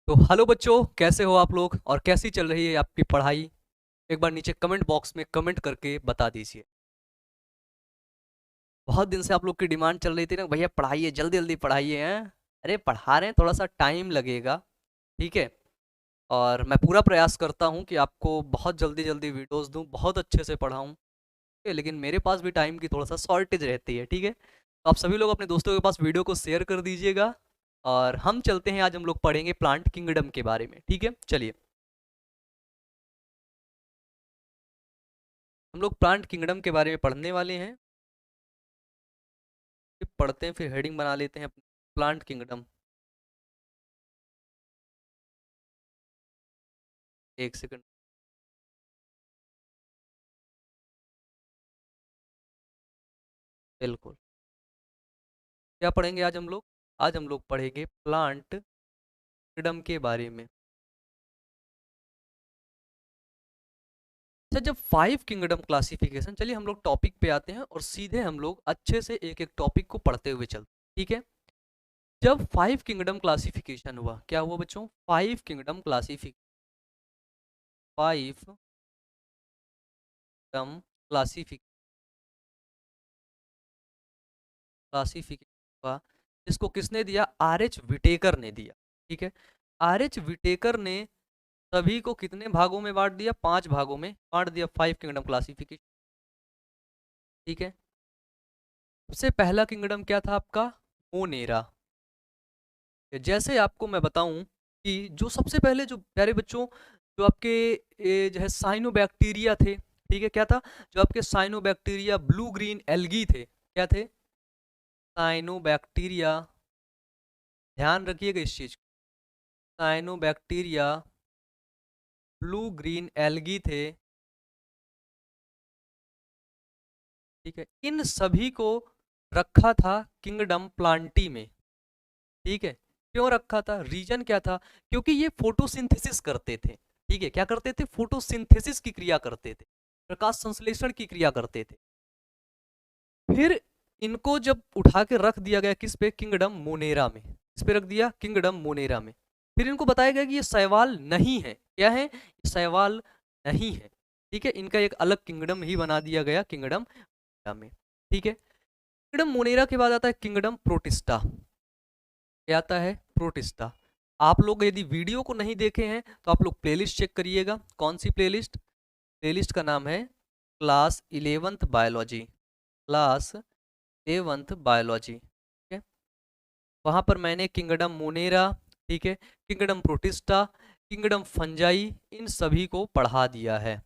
तो हेलो बच्चों, कैसे हो आप लोग और कैसी चल रही है आपकी पढ़ाई? एक बार नीचे कमेंट बॉक्स में कमेंट करके बता दीजिए। बहुत दिन से आप लोग की डिमांड चल रही थी ना, भैया पढ़ाइए, जल्दी जल्दी पढ़ाइए हैं। अरे पढ़ा रहे हैं, थोड़ा सा टाइम लगेगा। ठीक है। और मैं पूरा प्रयास करता हूँ कि आपको बहुत जल्दी जल्दी वीडियोस दूँ, बहुत अच्छे से पढ़ाऊँ। ठीक है, लेकिन मेरे पास भी टाइम की थोड़ा सा शॉर्टेज रहती है। ठीक है, तो आप सभी लोग अपने दोस्तों के पास वीडियो को शेयर कर दीजिएगा। और हम चलते हैं, आज हम लोग पढ़ेंगे प्लांट किंगडम के बारे में। ठीक है, चलिए हम लोग प्लांट किंगडम के बारे में पढ़ने वाले हैं। फिर पढ़ते हैं, फिर हेडिंग बना लेते हैं प्लांट किंगडम। एक सेकंड। बिल्कुल। क्या पढ़ेंगे आज हम लोग? आज हम लोग पढ़ेंगे प्लांट किंगडम के बारे में। अच्छा, जब 5 किंगडम क्लासिफिकेशन, चलिए हम लोग टॉपिक पे आते हैं और सीधे हम लोग अच्छे से एक एक टॉपिक को पढ़ते हुए चलते हैं। ठीक है। जब 5 किंगडम क्लासिफिकेशन हुआ, क्या हुआ बच्चों? 5 किंगडम क्लासिफिकेशन हुआ, जिसको किसने दिया? आर एच विटेकर ने दिया। ठीक है। आर एच विटेकर ने सभी को कितने भागों में बांट दिया? 5 भागों में बांट दिया 5 किंगडम क्लासिफिकेशन। ठीक है। सबसे पहला किंगडम क्या था आपका? मोनेरा। जैसे आपको मैं बताऊं कि जो सबसे पहले, जो प्यारे बच्चों, जो आपके जो है साइनोबैक्टीरिया थे। ठीक है, क्या था? जो आपके साइनोबैक्टीरिया ब्लू ग्रीन एल्गी थे, क्या थे? साइनोबैक्टीरिया। ध्यान रखिएगा इस चीज को। साइनोबैक्टीरिया ब्लू ग्रीन एल्गी थे। ठीक है, इन सभी को रखा था किंगडम प्लांटी में। ठीक है। क्यों रखा था? रीजन क्या था? क्योंकि ये फोटोसिंथेसिस करते थे। ठीक है, क्या करते थे? फोटोसिंथेसिस की क्रिया करते थे, प्रकाश संश्लेषण की क्रिया करते थे। फिर इनको जब उठा के रख दिया गया किस पे? किंगडम मोनेरा में। किस पे रख दिया? किंगडम मोनेरा में। फिर इनको बताया गया कि ये शैवाल नहीं है। क्या है? शैवाल नहीं है। ठीक है, इनका एक अलग किंगडम ही बना दिया गया, किंगडम मोनेरा में। ठीक है। किंगडम मोनेरा के बाद आता है किंगडम प्रोटिस्टा। क्या आता है? प्रोटिस्टा। आप लोग यदि वीडियो को नहीं देखे हैं तो आप लोग प्लेलिस्ट चेक करिएगा। कौन सी प्लेलिस्ट? प्लेलिस्ट का नाम है class 11th biology. Class 11th biology. ठीक है। वहां पर मैंने किंगडम मोनेरा, ठीक है, किंगडम प्रोटिस्टा, किंगडम फंजाई, इन सभी को पढ़ा दिया है।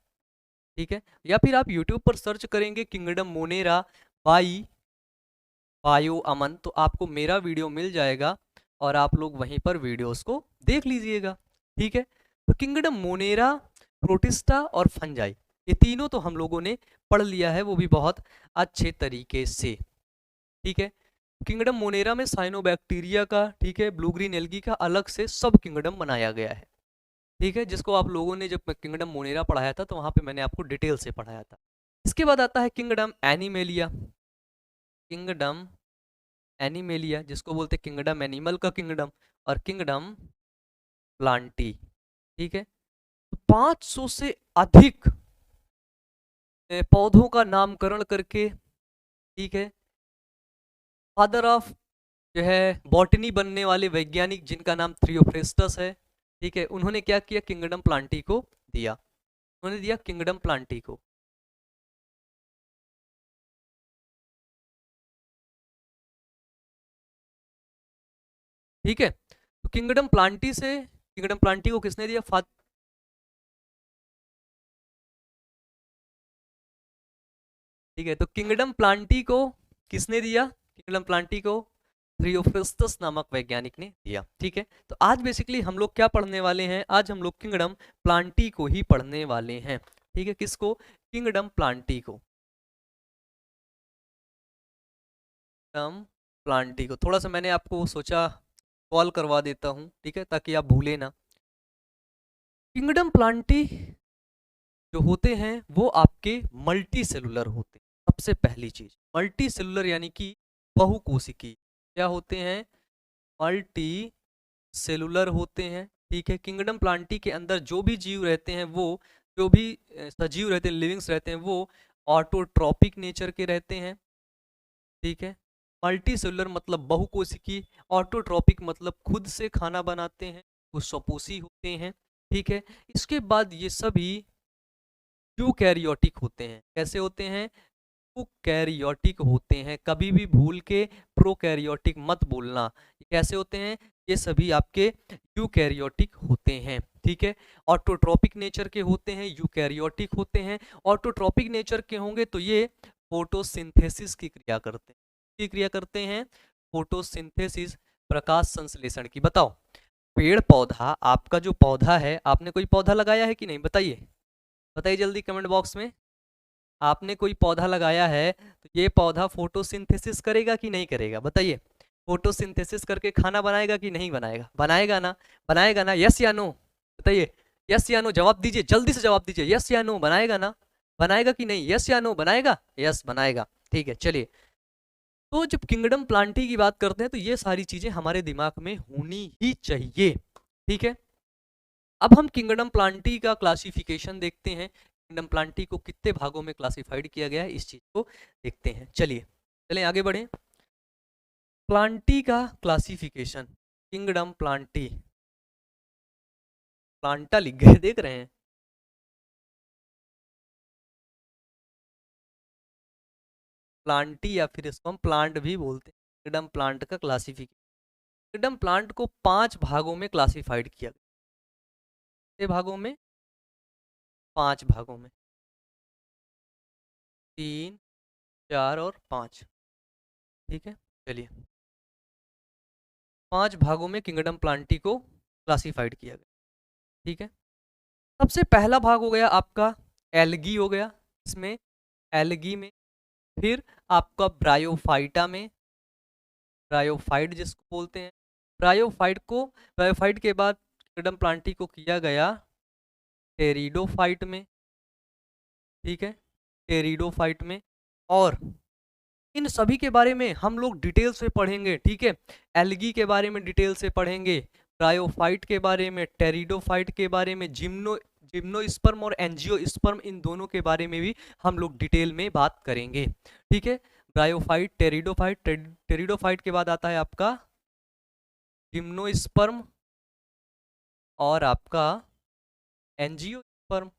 ठीक है। या फिर आप यूट्यूब पर सर्च करेंगे किंगडम मोनेरा बाई बायो अमन, तो आपको मेरा वीडियो मिल जाएगा और आप लोग वहीं पर वीडियोस को देख लीजिएगा। ठीक है। तो किंगडम मोनेरा, प्रोटिस्टा और फंजाई, ये तीनों तो हम लोगों ने पढ़ लिया है, वो भी बहुत अच्छे तरीके से। ठीक है। किंगडम मोनेरा में साइनोबैक्टीरिया का, ठीक है, ब्लू ग्रीन एल्गी का अलग से सब किंगडम बनाया गया है। ठीक है, जिसको आप लोगों ने जब किंगडम मोनेरा पढ़ाया था तो वहां पे मैंने आपको डिटेल से पढ़ाया था। इसके बाद आता है किंगडम एनिमेलिया। किंगडम एनिमेलिया, जिसको बोलते हैं किंगडम एनिमल का किंगडम, और किंगडम प्लांटी। ठीक है। तो 500 से अधिक पौधों का नामकरण करके, ठीक है, फादर ऑफ जो है बॉटनी बनने वाले वैज्ञानिक, जिनका नाम थ्रियोफ्रेस्टस है। ठीक है, उन्होंने क्या किया? किंगडम प्लांटी को दिया। उन्होंने दिया किंगडम प्लांटी को। ठीक है। तो किंगडम प्लांटी से, किंगडम प्लांटी को किसने दिया? ठीक है, तो किंगडम प्लांटी को किसने दिया? किंगडम प्लांटी को थ्रियोफ्रिस्टस नामक वैज्ञानिक ने दिया। ठीक है। तो आज बेसिकली हम लोग क्या पढ़ने वाले हैं? आज हम लोग किंगडम प्लांटी को ही पढ़ने वाले हैं। ठीक है, किसको? किंगडम प्लांटी को। किंगडम प्लांटी को थोड़ा सा मैंने आपको सोचा कॉल करवा देता हूँ, ठीक है, ताकि आप भूले ना। किंगडम प्लांटी जो होते हैं वो आपके मल्टी सेलुलर होते हैं। सबसे पहली चीज, मल्टी सेलुलर यानी कि बहुकोशिकी। क्या होते हैं? मल्टी सेलुलर होते हैं। ठीक है। किंगडम प्लांटी के अंदर जो भी जीव रहते हैं वो, जो भी सजीव रहते हैं, लिविंग्स रहते हैं, वो ऑटोट्रॉपिक नेचर के रहते हैं। ठीक है। मल्टी सेलुलर मतलब बहुकोशिकी, ऑटोट्रॉपिक मतलब खुद से खाना बनाते हैं, वो स्वपोषी होते हैं। ठीक है। इसके बाद ये सभी यूकैरियोटिक होते हैं। कैसे होते हैं? यूकैरियोटिक होते हैं। कभी भी भूल के प्रोकैरियोटिक मत बोलना। कैसे होते हैं? ये सभी आपके यूकैरियोटिक होते हैं। ठीक है। ऑटोट्रॉपिक नेचर के होते हैं, यूकैरियोटिक होते हैं। ऑटोट्रॉपिक नेचर के होंगे तो ये फोटोसिंथेसिस की क्रिया करते हैं। की क्रिया करते हैं फोटोसिंथेसिस, प्रकाश संश्लेषण की। बताओ, पेड़ पौधा, आपका जो पौधा है, आपने कोई पौधा लगाया है कि नहीं? बताइए, बताइए जल्दी कमेंट बॉक्स में। आपने कोई पौधा लगाया है तो ये पौधा फोटोसिंथेसिस करेगा कि नहीं करेगा? बताइए। फोटोसिंथेसिस करके खाना बनाएगा कि नहीं बनाएगा? बनाएगा ना? बनाएगा ना? यस या नो? बताइए, यस या नो जवाब दीजिए, जल्दी से जवाब दीजिए, यस या नो। बनाएगा ना? बनाएगा कि नहीं? यस या नो? बनाएगा? यस, बनाएगा। ठीक है, चलिए। तो जब किंगडम प्लांटी की बात करते हैं तो ये सारी चीजें हमारे दिमाग में होनी ही चाहिए। ठीक है। अब हम किंगडम प्लांटी का क्लासिफिकेशन देखते हैं। किंगडम प्लांटी को कितने भागों में क्लासिफाइड किया गया है, इस चीज को देखते हैं। चलिए, चलें आगे बढ़ें। प्लांटी का क्लासिफिकेशन, किंगडम प्लांटी, प्लांटा लिख गए, देख रहे हैं? प्लांटी या फिर इसको हम प्लांट भी बोलते हैं। किंगडम प्लांट का क्लासिफिकेशन, किंगडम प्लांट को 5 भागों में क्लासिफाइड किया गया। कितने भागों में? 5 भागों में, 3, 4 और 5। ठीक है, चलिए। 5 भागों में किंगडम प्लांटी को क्लासिफाइड किया गया। ठीक है। सबसे पहला भाग हो गया आपका एल्गी हो गया। इसमें एल्गी में, फिर आपका ब्रायोफाइटा में, ब्रायोफाइट जिसको बोलते हैं, ब्रायोफाइट के बाद किंगडम प्लांटी को किया गया टेरिडोफाइट में। ठीक है, टेरिडोफाइट में। और इन सभी के बारे में हम लोग डिटेल से पढ़ेंगे। ठीक है, एल्गी के बारे में डिटेल से पढ़ेंगे, ब्रायोफाइट के बारे में, टेरिडोफाइट के बारे में, जिम्नोस्पर्म और एंजियोस्पर्म, इन दोनों के बारे में भी हम लोग डिटेल में बात करेंगे। ठीक है, ब्रायोफाइट, टेरिडोफाइट, टेरिडोफाइट के बाद आता है आपका जिम्नोस्पर्म और आपका एंजियोस्पर्म।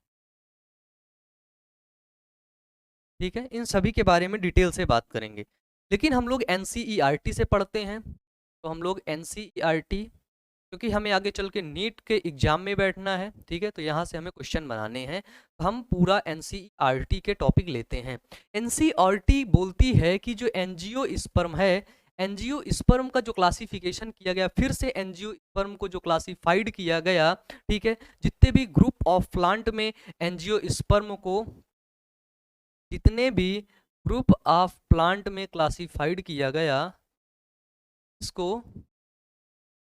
ठीक है, इन सभी के बारे में डिटेल से बात करेंगे। लेकिन हम लोग एनसीईआरटी से पढ़ते हैं, तो हम लोग एनसीईआरटी, क्योंकि हमें आगे चल के नीट के एग्जाम में बैठना है। ठीक है, तो यहाँ से हमें क्वेश्चन बनाने हैं, तो हम पूरा एनसीईआरटी के टॉपिक लेते हैं। एनसीईआरटी बोलती है कि जो एंजियोस्पर्म है, एंजियोस्पर्म का जो क्लासिफिकेशन किया गया, फिर से एंजियोस्पर्म को जो क्लासिफाइड किया गया, ठीक है, जितने भी ग्रुप ऑफ प्लांट में एंजियोस्पर्म को, जितने भी ग्रुप ऑफ प्लांट में क्लासिफाइड किया गया, इसको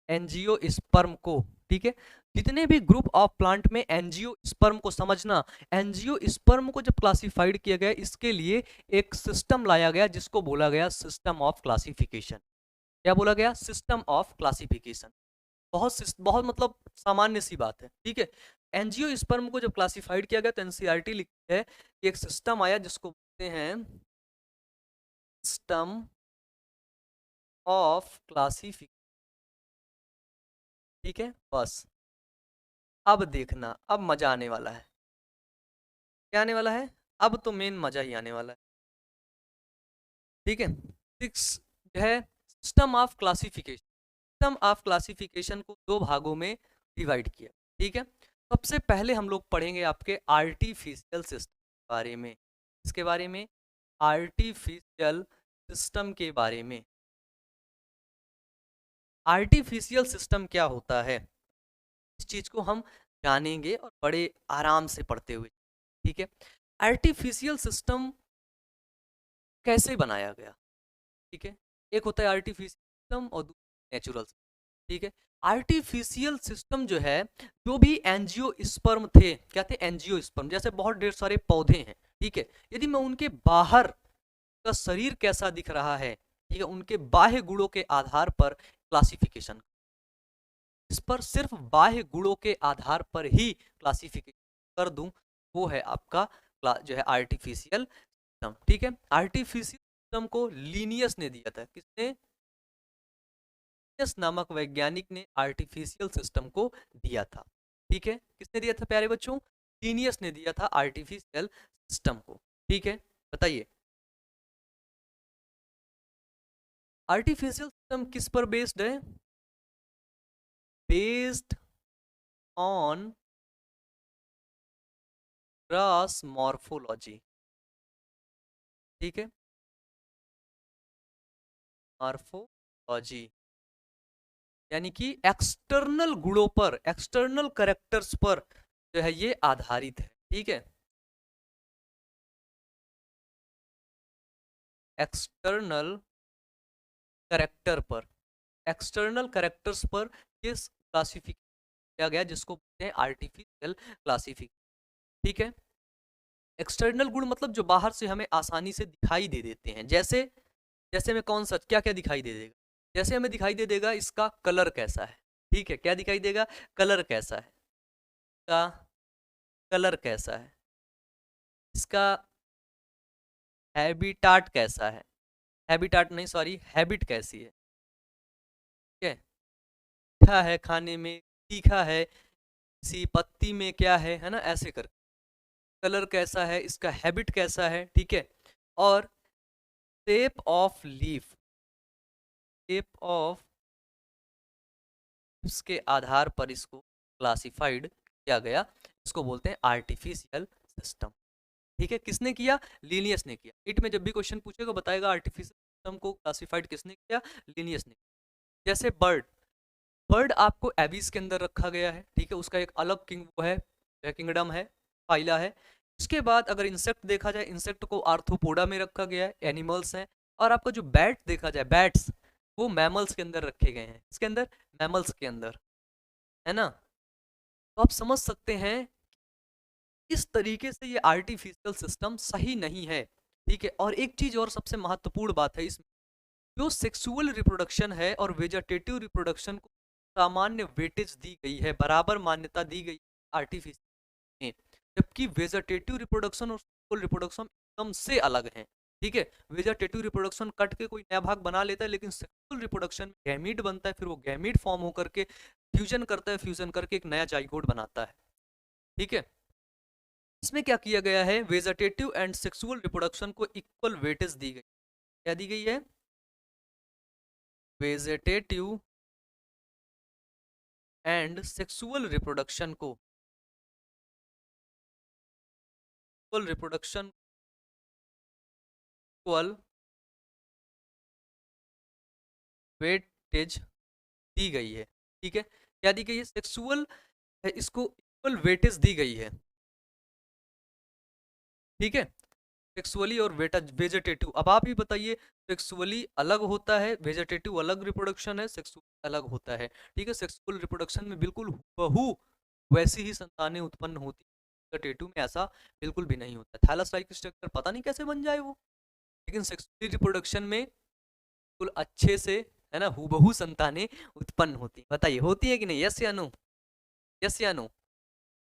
एंजियोस्पर्म को, ठीक है, जितने भी ग्रुप ऑफ प्लांट में एंजियोस्पर्म को समझना, एंजियोस्पर्म को जब क्लासिफाइड किया गया, इसके लिए एक सिस्टम लाया गया जिसको बोला गया सिस्टम ऑफ क्लासिफिकेशन। क्या बोला गया? System of classification. बहुत मतलब सामान्य सी बात है। ठीक है, एंजियोस्पर्म को जब क्लासिफाइड किया गया तो एनसीईआरटी लिखती है कि एक सिस्टम आया जिसको बोलते हैं सिस्टम ऑफ क्लासिफिकेशन। ठीक है, बस अब देखना, अब मजा आने वाला है। क्या आने वाला है? अब तो मेन मजा ही आने वाला है। ठीक है, सिक्स है system of classification. System of classification को 2 भागों में डिवाइड किया। ठीक है, सबसे पहले हम लोग पढ़ेंगे आपके आर्टिफिशियल सिस्टम के बारे में। इसके बारे में, आर्टिफिशियल सिस्टम के बारे में। आर्टिफिशियल सिस्टम क्या होता है, इस चीज को हम जानेंगे और बड़े आराम से पढ़ते हुए। ठीक है, आर्टिफिशियल सिस्टम कैसे बनाया गया? ठीक है, एक होता है आर्टिफिशियल सिस्टम और दूसरा नेचुरल। ठीक है, आर्टिफिशियल सिस्टम जो है, जो भी एंजियोस्पर्म थे, क्या थे? एंजियोस्पर्म। जैसे बहुत ढेर सारे पौधे हैं, ठीक है, यदि मैं उनके बाहर का शरीर कैसा दिख रहा है, ठीक है, उनके बाह्य गुणों के आधार पर क्लासिफिकेशन, इस पर सिर्फ बाह्य गुणों के आधार पर ही क्लासिफिकेशन कर दूं, वो है आपका जो है आर्टिफिशियल सिस्टम। ठीक है, आर्टिफिशियल सिस्टम को लीनियस ने दिया था। किसने? लीनियस नामक वैज्ञानिक ने आर्टिफिशियल सिस्टम को दिया था। ठीक है, किसने दिया था प्यारे बच्चों? लीनियस ने दिया था आर्टिफिशियल सिस्टम को। ठीक है, बताइए आर्टिफिशियल सिस्टम किस पर बेस्ड है? Based on grass morphology. ठीक है, मॉर्फोलॉजी यानी कि एक्सटर्नल गुणों पर, एक्सटर्नल कैरेक्टर्स पर जो है ये आधारित है। ठीक है, एक्सटर्नल कैरेक्टर पर, एक्सटर्नल कैरेक्टर्स पर ये क्लासिफिकेशन किया गया, जिसको बोलते हैं आर्टिफिशियल क्लासिफिकेशन। ठीक है, एक्सटर्नल गुण मतलब जो बाहर से हमें आसानी से दिखाई दे देते हैं। जैसे जैसे में कौन सा क्या क्या दिखाई दे देगा? जैसे हमें दिखाई दे देगा इसका कलर कैसा है। ठीक है, क्या दिखाई देगा? कलर कैसा है, इसका कलर कैसा है, इसका हैबिटाट कैसा है, हैबिटाट नहीं सॉरी हैबिट कैसी है। ठीक है, मीठा है खाने में, तीखा है, किसी पत्ती में क्या है ना, ऐसे कर कलर कैसा है, इसका हैबिट कैसा है। ठीक है, और shape of leaf, shape of के आधार पर इसको क्लासिफाइड किया गया, इसको बोलते हैं आर्टिफिशियल सिस्टम। ठीक है, किसने किया? लीनियस ने किया। इट में जब भी क्वेश्चन पूछेगा बताएगा आर्टिफिशियल सिस्टम को क्लासिफाइड किसने किया? लीनियस ने। जैसे बर्ड, बर्ड आपको एबिस के अंदर रखा गया है। ठीक है, उसका एक अलग किंग वो है, किंगडम है, फाइला है। इसके बाद अगर इंसेक्ट देखा जाए, इंसेक्ट को आर्थ्रोपोडा में रखा गया है, एनिमल्स हैं। और आपका जो बैट देखा जाए, बैट्स वो मैमल्स के अंदर रखे गए हैं। इसके अंदर मैमल्स के अंदर, है ना। तो आप समझ सकते हैं इस तरीके से ये आर्टिफिशियल सिस्टम सही नहीं है। ठीक है, और एक चीज और सबसे महत्वपूर्ण बात है इसमें, जो सेक्सुअल रिप्रोडक्शन है और वेजिटेटिव रिप्रोडक्शन को सामान्य वेटेज दी गई है, बराबर मान्यता दी गई आर्टिफिशियल में, जबकि वेजिटेटिव रिप्रोडक्शन और सेक्सुअल रिप्रोडक्शन एकदम से अलग है। ठीक है, वेजिटेटिव रिप्रोडक्शन कट के कोई नया भाग बना लेता है, लेकिन सेक्सुअल रिप्रोडक्शन में गैमीट बनता है, फिर वो गैमीट फॉर्म होकर के फ्यूजन करता है, फ्यूजन करके एक नया जाइगोट बनाता है। ठीक है, इसमें क्या किया गया है, वेजिटेटिव एंड सेक्सुअल रिप्रोडक्शन को इक्वल वेटेज दी गई। क्या दी गई है? वेजिटेटिव एंड सेक्सुअल रिप्रोडक्शन को, सेक्सुअल रिप्रोडक्शन इक्वल वेटेज दी गई है। ठीक है, क्या दी गई है? सेक्सुअल है, इसको इक्वल वेटेज दी गई है। ठीक है, सेक्सुअली और वेजिटेटिव। अब आप ही बताइए, सेक्सुअली अलग होता है, वेजिटेटिव अलग रिप्रोडक्शन है, सेक्सुअल अलग होता है। ठीक है, सेक्सुअल रिप्रोडक्शन में बिल्कुल बहु वैसी ही संतानें उत्पन्न होती है, वेजिटेटिव में ऐसा बिल्कुल भी नहीं होता। थैलस लाइक स्ट्रक्चर पता नहीं कैसे बन जाए वो, लेकिन सेक्सुअल रिप्रोडक्शन में बिल्कुल अच्छे से, है ना, हूबहू संतानें उत्पन्न होती। बताइए होती है कि नहीं? यस या नो? यस या नो?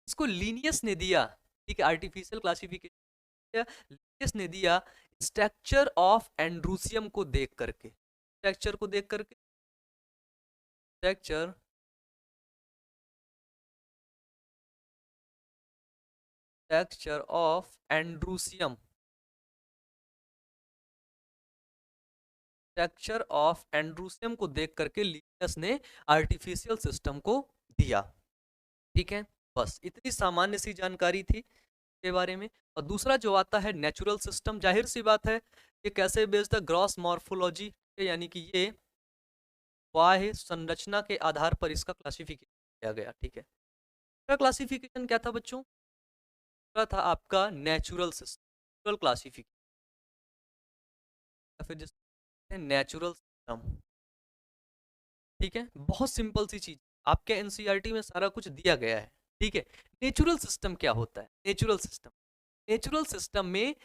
इसको लीनियस ने दिया। ठीक है, आर्टिफिशियल क्लासिफिकेशन लीनियस ने दिया स्ट्रक्चर ऑफ एंड्रूसियम को देख करके, स्ट्रक्चर को देख करके, structure structure of androecium, structure of androecium को देख करके लीनियस ने आर्टिफिशियल सिस्टम को दिया। ठीक है, बस इतनी सामान्य सी जानकारी थी के बारे में। और दूसरा जो आता है नेचुरल सिस्टम, जाहिर सी बात है ये कैसे बेस्ड है? ग्रॉस मॉर्फोलॉजी, यानी कि ये बाह्य संरचना के आधार पर इसका क्लासिफिकेशन किया गया। ठीक है, इसका क्लासिफिकेशन क्या था बच्चों? क्या था आपका? नेचुरल सिस्टम, नेचुरल क्लासिफिकेशन, या फिर जिसको नेचुरल सिस्टम। ठीक है, बहुत सिंपल सी चीज, आपके एनसीईआरटी में सारा कुछ दिया गया है। ठीक है, नेचुरल सिस्टम क्या होता है? नेचुरल सिस्टम, नेचुरल सिस्टम में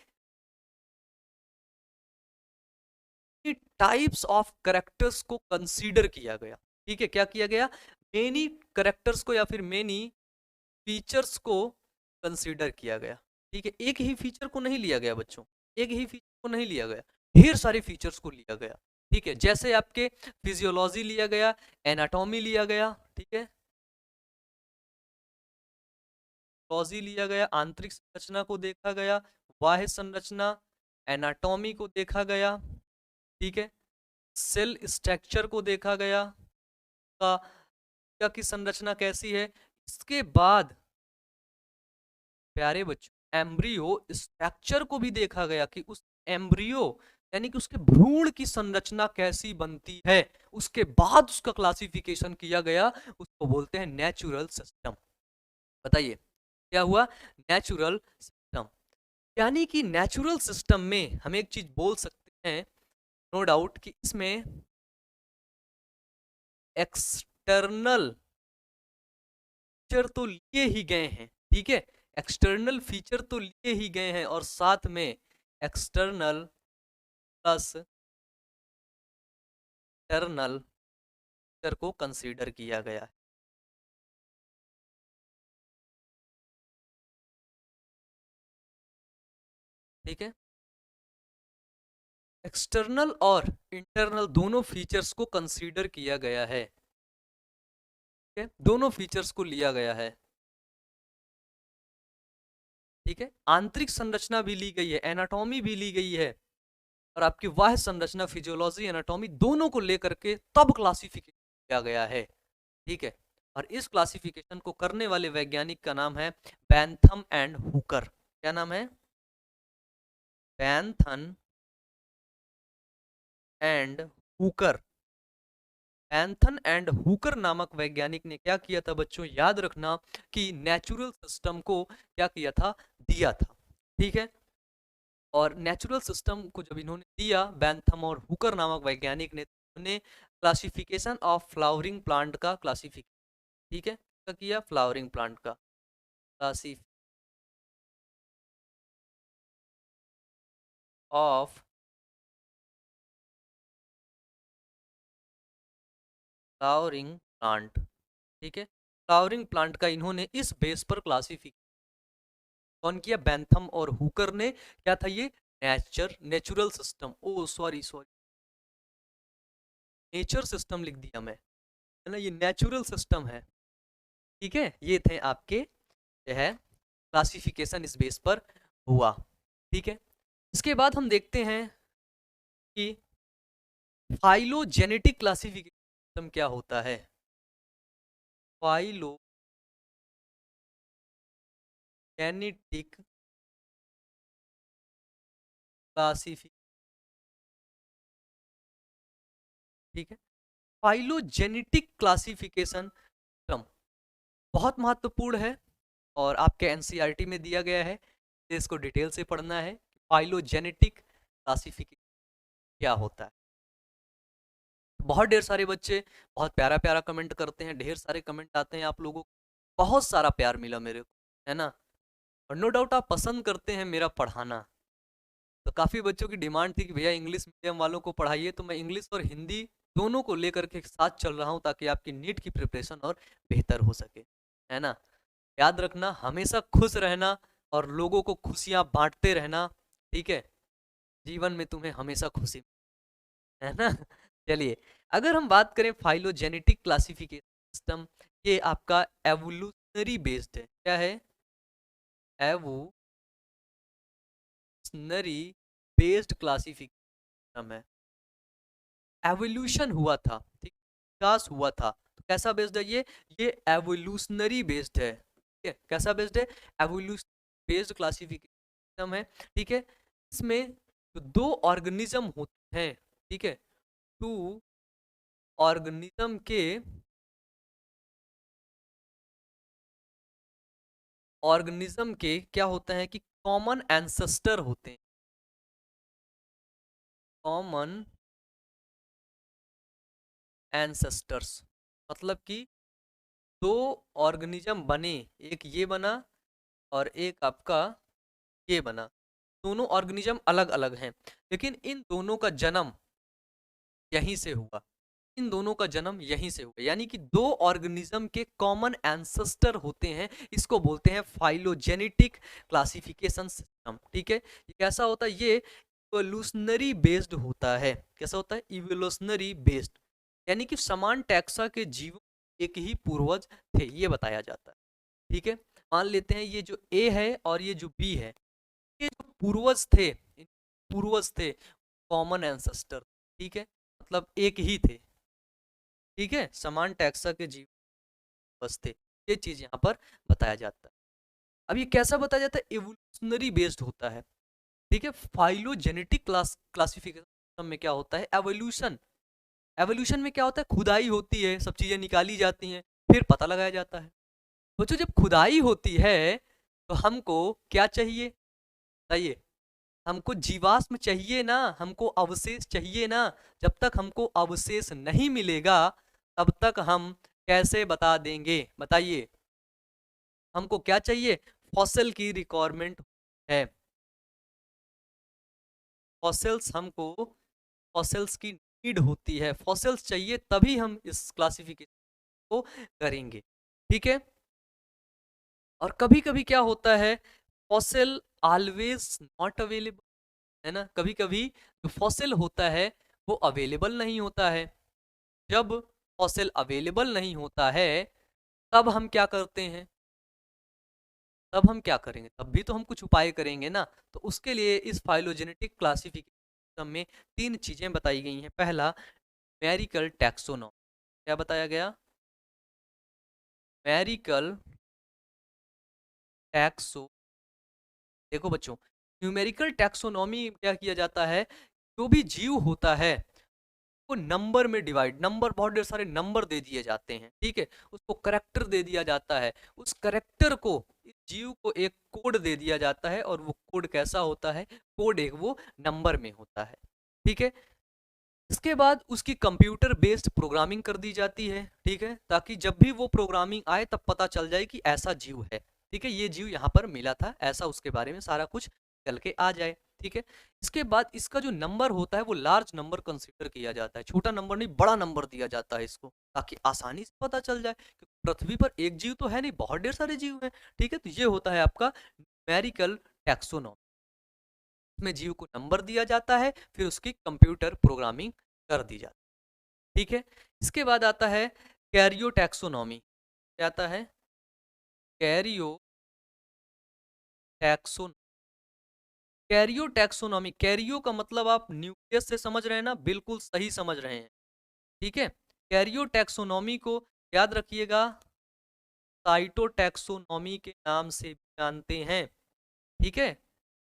टाइप्स ऑफ कैरेक्टर्स को कंसीडर किया गया। ठीक है, क्या किया गया? मेनी करेक्टर्स को या फिर मेनी फीचर्स को कंसीडर किया गया। ठीक है, एक ही फीचर को नहीं लिया गया बच्चों, एक ही फीचर को नहीं लिया गया, ढेर सारे फीचर्स को लिया गया। ठीक है, जैसे आपके फिजियोलॉजी लिया गया, एनाटॉमी लिया गया, ठीक है, फिजियोलॉजी लिया गया, आंतरिक संरचना को देखा गया, बाह्य संरचना, एनाटॉमी को देखा गया, ठीक है, सेल स्ट्रक्चर को देखा गया, का की संरचना कैसी है। इसके बाद प्यारे बच्चों एम्ब्रियो स्ट्रक्चर को भी देखा गया कि उस एम्ब्रियो यानी कि उसके भ्रूण की संरचना कैसी बनती है, उसके बाद उसका क्लासिफिकेशन किया गया, उसको बोलते हैं नेचुरल सिस्टम। बताइए क्या हुआ, नेचुरल सिस्टम। यानी कि नेचुरल सिस्टम में हम एक चीज बोल सकते हैं नो डाउट कि इसमें एक्सटर्नल फीचर तो लिए ही गए हैं, ठीक है, एक्सटर्नल फीचर तो लिए ही गए हैं और साथ में एक्सटर्नल प्लस इंटरनल फीचर को कंसीडर किया गया है। ठीक है, एक्सटर्नल और इंटरनल दोनों फीचर्स को कंसीडर किया गया है। ठीक है, दोनों फीचर्स को लिया गया है। ठीक है, आंतरिक संरचना भी ली गई है, एनाटॉमी भी ली गई है, और आपकी बाह्य संरचना फिजियोलॉजी एनाटॉमी दोनों को लेकर के तब क्लासिफिकेशन किया गया है। ठीक है, और इस क्लासिफिकेशन को करने वाले वैज्ञानिक का नाम है बैंथम एंड हुकर। क्या नाम है, बैंथन एंड हुकर। एंथन एंड हुकर नामक वैज्ञानिक ने क्या किया था बच्चों, याद रखना कि नेचुरल सिस्टम को क्या किया था, दिया था। ठीक है, और नेचुरल सिस्टम को जब इन्होंने दिया बैंथम और हुकर नामक वैज्ञानिक ने, उन्होंने क्लासिफिकेशन ऑफ फ्लावरिंग प्लांट का क्लासिफिकेशन, ठीक है, क्या किया, फ्लावरिंग प्लांट का क्लासिफ ऑफ फ्लावरिंग प्लांट। ठीक है, फ्लावरिंग प्लांट का इन्होंने इस बेस पर क्लासिफिकेशन कौन किया, बैंथम और हुकर ने। क्या था ये, नेचुरल सिस्टम, ओ सॉरी सॉरी, नेचर सिस्टम लिख दिया मैं, है ना, ये नेचुरल सिस्टम है। ठीक है, ये थे आपके जो है क्लासिफिकेशन इस बेस पर हुआ। ठीक है, इसके बाद हम देखते हैं कि फाइलोजेनेटिक क्लासिफिकेशन क्या होता है। फाइलोजेनेटिक क्लासिफिकेशन, ठीक है, फाइलोजेनेटिक क्लासिफिकेशन सिस्टम बहुत महत्वपूर्ण है और आपके एनसीईआरटी में दिया गया है, इसको डिटेल से पढ़ना है। फाइलोजेनेटिक क्लासिफिकेशन क्या होता है। बहुत ढेर सारे बच्चे बहुत प्यारा प्यारा कमेंट करते हैं, ढेर सारे कमेंट आते हैं आप लोगों को, बहुत सारा प्यार मिला मेरे को, है ना, और नो डाउट आप पसंद करते हैं मेरा पढ़ाना। तो काफ़ी बच्चों की डिमांड थी कि भैया इंग्लिश मीडियम वालों को पढ़ाइए, तो मैं इंग्लिश और हिंदी दोनों को लेकर के साथ चल रहा हूँ ताकि आपकी नीट की प्रिपरेशन और बेहतर हो सके, है ना। याद रखना हमेशा खुश रहना और लोगों को खुशियाँ बांटते रहना। ठीक है, जीवन में तुम्हें हमेशा खुशी, है ना। चलिए, अगर हम बात करें फाइलोजेनेटिक क्लासिफिकेशन सिस्टम, ये आपका एवोल्यूशनरी बेस्ड है। क्या है, एवोल्यूशनरी बेस्ड क्लासिफिकेशन है। एवोल्यूशन हुआ था, ठीक, विकास हुआ था, तो कैसा बेस्ड है ये एवोल्यूशनरी बेस्ड है। ठीक है, कैसा बेस्ड है, एवोल्यूशन बेस्ड क्लासिफिकेशन है। ठीक है, इसमें दो ऑर्गेनिज्म होते हैं, ठीक है, टू ऑर्गेनिज्म के क्या होता है कि कॉमन एंसेस्टर होते हैं, कॉमन एंसेस्टर्स, मतलब कि दो ऑर्गेनिज्म बने, एक ये बना और एक आपका ये बना, दोनों ऑर्गेनिज्म अलग अलग हैं, लेकिन इन दोनों का जन्म यहीं से हुआ। इन दोनों का जन्म यहीं से हुआ, यानी कि दो ऑर्गेनिज्म के कॉमन एंसेस्टर होते हैं, इसको बोलते हैं फाइलोजेनेटिक क्लासिफिकेशन सिस्टम। ठीक है, ये कैसा होता है, ये इवोल्यूशनरी बेस्ड होता है। कैसा होता है, इवोल्यूशनरी बेस्ड, यानी कि समान टैक्सा के जीवों एक ही पूर्वज थे, ये बताया जाता है। ठीक है, मान लेते हैं ये जो ए है और ये जो बी है, ये जो पूर्वज थे कॉमन एंसेस्टर। ठीक है, मतलब एक ही थे। ठीक है, समान टैक्सा के जीव बस थे, ये चीज यहाँ पर बताया जाता है। अब ये कैसा बताया जाता है, एवोल्यूशनरी बेस्ड होता है। ठीक है, फाइलोजेनेटिक क्लासिफिकेशन में क्या होता है, एवोल्यूशन। एवोल्यूशन में क्या होता है, खुदाई होती है, सब चीजें निकाली जाती हैं, फिर पता लगाया जाता है। सोचो जब खुदाई होती है तो हमको क्या चाहिए, बताइए, हमको जीवाश्म चाहिए ना, हमको अवशेष चाहिए ना। जब तक हमको अवशेष नहीं मिलेगा तब तक हम कैसे बता देंगे, बताइए। हमको क्या चाहिए, फॉसिल की रिक्वायरमेंट है, फॉसिल्स हमको, फॉसिल्स की नीड होती है, फॉसिल्स चाहिए तभी हम इस क्लासिफिकेशन को करेंगे। ठीक है, और कभी कभी क्या होता है, फॉसिल ऑलवेज नॉट अवेलेबल, है ना, कभी कभी जो फॉसिल होता है वो अवेलेबल नहीं होता है। जब फॉसिल अवेलेबल नहीं होता है तब हम क्या करते हैं, तब हम क्या करेंगे, तब भी तो हम कुछ उपाय करेंगे ना। तो उसके लिए इस फाइलोजेनेटिक क्लासिफिकेशन में तीन चीजें बताई गई हैं। पहला, न्यूमेरिकल टैक्सोनॉमी, क्या बताया गया, न्यूमेरिकल टैक्सो, देखो बच्चों, न्यूमेरिकल टैक्सोनॉमी क्या किया जाता है, जो भी जीव होता है वो नंबर में डिवाइड, नंबर, बहुत ढेर सारे नंबर दे दिए जाते हैं। ठीक है, उसको करेक्टर दे दिया जाता है, उस करेक्टर को, इस जीव को एक कोड दे दिया जाता है, और वो कोड कैसा होता है, कोड एक वो नंबर में होता है। ठीक है, इसके बाद उसकी कंप्यूटर बेस्ड प्रोग्रामिंग कर दी जाती है। ठीक है, ताकि जब भी वो प्रोग्रामिंग आए तब पता चल जाए कि ऐसा जीव है। ठीक है, ये जीव यहाँ पर मिला था, ऐसा उसके बारे में सारा कुछ चल के आ जाए। ठीक है, इसके बाद इसका जो नंबर होता है वो लार्ज नंबर कंसीडर किया जाता है, छोटा नंबर नहीं, बड़ा नंबर दिया जाता है इसको, ताकि आसानी से पता चल जाए कि पृथ्वी पर एक जीव तो है नहीं, बहुत ढेर सारे जीव हैं। ठीक है, तो ये होता है आपका न्यूमेरिकल टैक्सोनॉमी, में जीव को नंबर दिया जाता है, फिर उसकी कंप्यूटर प्रोग्रामिंग कर दी जाती है। ठीक है, इसके बाद आता है कैरियो टैक्सोनॉमी, क्या आता है, Cairo taxon, Cairo taxonomy, Cairo का मतलब आप न्यूक्लियस से समझ रहे हैं ना, बिल्कुल सही समझ रहे हैं। ठीक है, कैरियो टैक्सोनॉमी को याद रखिएगा, साइटोटैक्सोनॉमी के नाम से भी जानते हैं। ठीक है,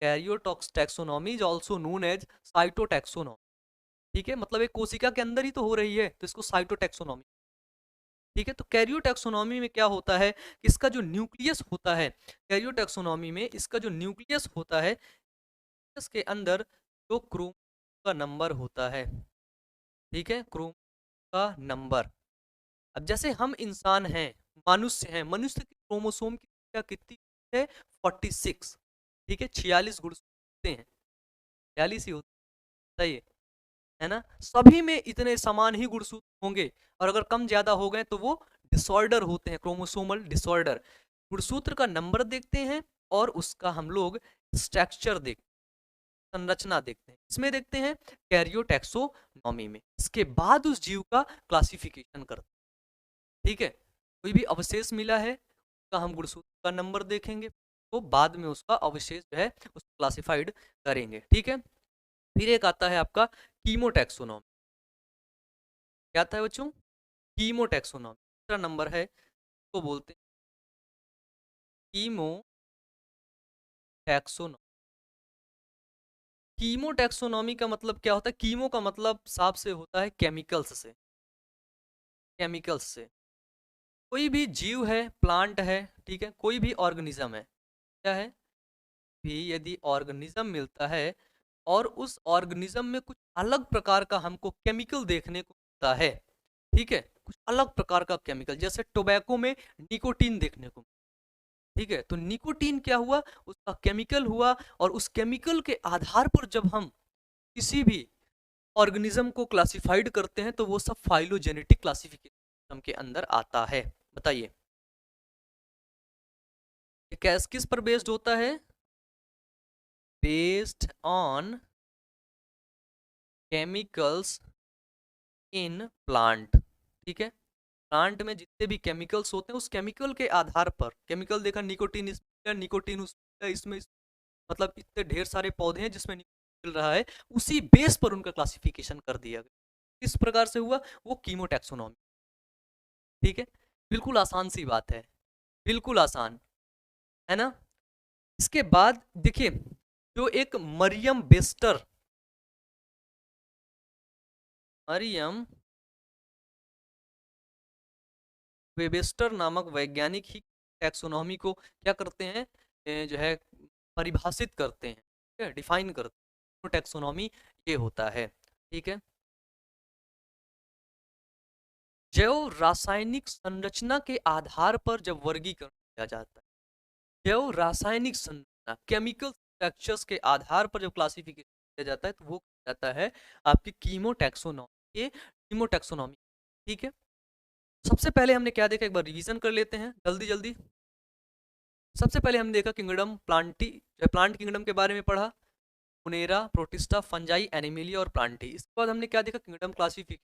karyotaxonomy is also known as cytotaxonomy. ठीक है, मतलब एक कोशिका के अंदर ही तो हो रही है, तो इसको साइटोटैक्सोनॉमी। ठीक है, तो कैरियोटैक्सोनॉमी में क्या होता है, इसका जो न्यूक्लियस होता है, कैरियोटैक्सोनॉमी में इसका जो न्यूक्लियस होता है, इसके अंदर जो क्रोम का नंबर होता है, ठीक है, क्रोम का नंबर। अब जैसे हम इंसान हैं, मनुष्य हैं, मनुष्य के क्रोमोसोम की संख्या कितनी है, 46। ठीक है, 46 गुणसूत्र हैं, 46 ही होता है ना, सभी में इतने समान ही गुणसूत्र होंगे, और अगर कम ज्यादा हो गए तो वो डिसऑर्डर होते हैं, क्रोमोसोमल डिसऑर्डर। गुणसूत्र का नंबर देखते हैं और उसका हम लोग स्ट्रक्चर देखते हैं, संरचना देखते हैं, इसमें देखते हैं कैरियोटैक्सोनॉमी में। इसके बाद उस जीव का क्लासिफिकेशन करते हैं। ठीक है, कोई भी अवशेष मिला है उसका हम गुणसूत्र का नंबर देखेंगे, तो बाद में उसका अवशेष जो है उसको क्लासिफाइड करेंगे। ठीक है, फिर एक आता है आपका कीमोटैक्सोनॉमी, क्या आता है बच्चों, कीमोटैक्सोनॉमी, दूसरा नंबर है, तो बोलते हैं कीमोटैक्सोनॉमी। कीमोटैक्सोनॉमी का मतलब क्या होता है, कीमो का मतलब साफ से होता है केमिकल्स से, केमिकल्स से। कोई भी जीव है, प्लांट है, ठीक है, कोई भी ऑर्गेनिज्म है, क्या है, भी यदि ऑर्गेनिज्म मिलता है और उस ऑर्गेनिज्म में कुछ अलग प्रकार का हमको केमिकल देखने को मिलता है, ठीक है, कुछ अलग प्रकार का केमिकल, जैसे टोबैको में निकोटीन देखने को, ठीक है, तो निकोटीन क्या हुआ, उसका केमिकल हुआ, और उस केमिकल के आधार पर जब हम किसी भी ऑर्गेनिज्म को क्लासिफाइड करते हैं तो वो सब फाइलोजेनेटिक क्लासिफिकेशन के अंदर आता है। बताइए किस पर बेस्ड होता है? Based on chemicals in plant. ठीक है, प्लांट में जितने भी केमिकल्स होते हैं उस केमिकल के आधार पर, केमिकल देखा निकोटीन इसमें, निकोटीन उसमें, इसमें मतलब इतने ढेर सारे पौधे हैं जिसमें निकोटीन मिल रहा है, उसी बेस पर उनका क्लासिफिकेशन कर दिया गया। किस प्रकार से हुआ? वो कीमोटैक्सोनॉमी। ठीक है, बिल्कुल आसान सी बात है, बिल्कुल आसान है ना। इसके बाद देखिए जो एक मरियम बेस्टर, मरियम वेबस्टर नामक वैज्ञानिक ही टैक्सोनॉमी को क्या करते हैं, जो है परिभाषित करते हैं, ठीक है, डिफाइन करते हैं। तो टैक्सोनॉमी ये होता है। ठीक है, जैव रासायनिक संरचना के आधार पर जब वर्गीकरण किया जाता है, जैव रासायनिक संरचना केमिकल स्ट्रक्चर्स के आधार पर जब क्लासिफिकेशन किया जाता है तो वो जाता है आपकी कीमोटैक्सोनॉमी, ये कीमोटैक्सोनॉमी। ठीक है, सबसे पहले हमने क्या देखा, एक बार रिवीजन कर लेते हैं जल्दी जल्दी। सबसे पहले हमने देखा किंगडम प्लांटी, प्लांट किंगडम के बारे में पढ़ा, मुनेरा, प्रोटिस्टा, फंजाई, एनिमिलिया और प्लांटी। इसके बाद हमने क्या देखा, किंगडम क्लासिफिकेशन,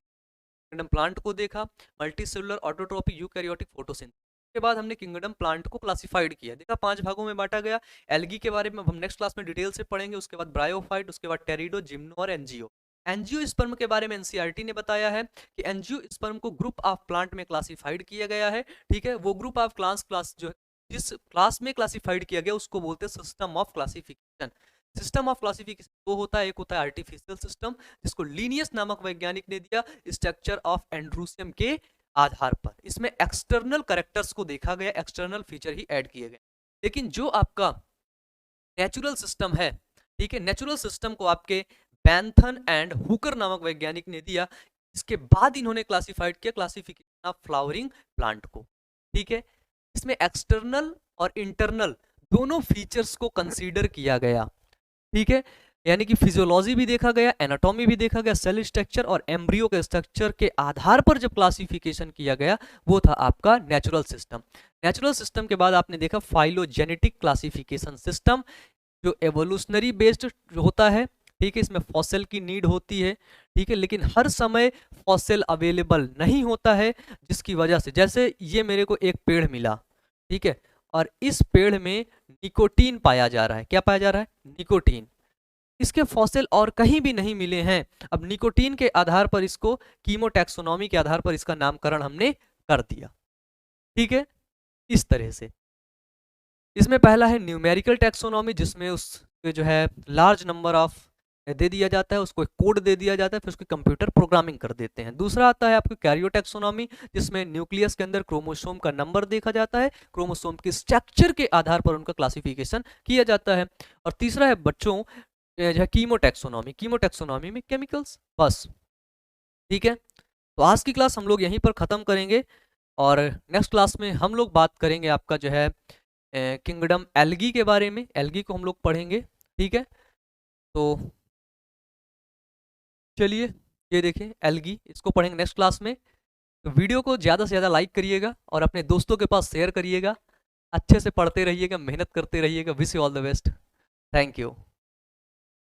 किंगडम प्लांट को देखा, multi cellular, autotrophic, eukaryotic, photosynthesis. के बाद हमने किंगडम प्लांट को क्लासिफाइड किया, देखा 5 भागों में बांटा गया। एल्गी के बारे में हम नेक्स्ट क्लास में डिटेल से पढ़ेंगे, उसके बाद ब्रायोफाइट, उसके बाद टेरिडो, जिम्नो और एनजीओ। एनजीओ स्पर्म के बारे में एनसीईआरटी ने बताया है कि एनजीओ स्पर्म को ग्रुप ऑफ प्लांट में क्लासिफाइड किया गया है। ठीक है, वो ग्रुप ऑफ क्लास जो जिस क्लास में क्लासिफाइड किया गया उसको बोलते हैं system of classification. System of classification दो होता है, एक होता है आर्टिफिशियल सिस्टम जिसको लीनियस नामक वैज्ञानिक ने दिया स्ट्रक्चर ऑफ एंड्रूसियम के आधार पर। इसमें एक्सटर्नल कैरेक्टर्स को देखा गया, एक्सटर्नल फीचर ही ऐड किए गए। लेकिन जो आपका नेचुरल सिस्टम है, ठीक है, नेचुरल सिस्टम को आपके बैंथन एंड हुकर नामक वैज्ञानिक ने दिया। इसके बाद इन्होंने क्लासिफाइड किया क्लासिफिकेशन ऑफ फ्लावरिंग प्लांट को। ठीक है, इसमें एक्सटर्नल और इंटरनल दोनों फीचर्स को कंसीडर किया गया। ठीक है, यानी कि फिजियोलॉजी भी देखा गया, एनाटॉमी भी देखा गया, सेल स्ट्रक्चर और एम्ब्रियो के स्ट्रक्चर के आधार पर जब क्लासिफिकेशन किया गया वो था आपका नेचुरल सिस्टम। नेचुरल सिस्टम के बाद आपने देखा फाइलोजेनेटिक क्लासिफिकेशन सिस्टम जो एवोल्यूशनरी बेस्ड होता है। ठीक है, इसमें फॉसिल की नीड होती है। ठीक है, लेकिन हर समय फॉसिल अवेलेबल नहीं होता है, जिसकी वजह से जैसे ये मेरे को एक पेड़ मिला, ठीक है, और इस पेड़ में निकोटीन पाया जा रहा है। क्या पाया जा रहा है? निकोटीन। इसके फॉसिल और कहीं भी नहीं मिले हैं। अब निकोटीन के आधार पर इसको कीमोटैक्सोनॉमी के आधार पर इसका नामकरण हमने कर दिया। ठीक है, इस तरह से इसमें पहला है न्यूमेरिकल टैक्सोनॉमी जिसमें उस जो है लार्ज नंबर ऑफ दे दिया जाता है, उसको एक कोड दे दिया जाता है, फिर उसकी कंप्यूटर प्रोग्रामिंग कर देते हैं। दूसरा आता है आपकी कैरियोटैक्सोनॉमी जिसमें न्यूक्लियस के अंदर क्रोमोसोम का नंबर देखा जाता है, क्रोमोसोम के स्ट्रक्चर के आधार पर उनका क्लासिफिकेशन किया जाता है। और तीसरा है बच्चों जो है कीमोटैक्सोनॉमी, कीमोटैक्सोनॉमी में केमिकल्स। बस, ठीक है, तो आज की क्लास हम लोग यहीं पर ख़त्म करेंगे और नेक्स्ट क्लास में हम लोग बात करेंगे आपका जो है किंगडम एल्गी के बारे में। एल्गी को हम लोग पढ़ेंगे। ठीक है, तो चलिए ये देखें एल्गी, इसको पढ़ेंगे नेक्स्ट क्लास में। तो वीडियो को ज़्यादा से ज़्यादा लाइक करिएगा और अपने दोस्तों के पास शेयर करिएगा। अच्छे से पढ़ते रहिएगा, मेहनत करते रहिएगा। Wish you all the best. Thank you.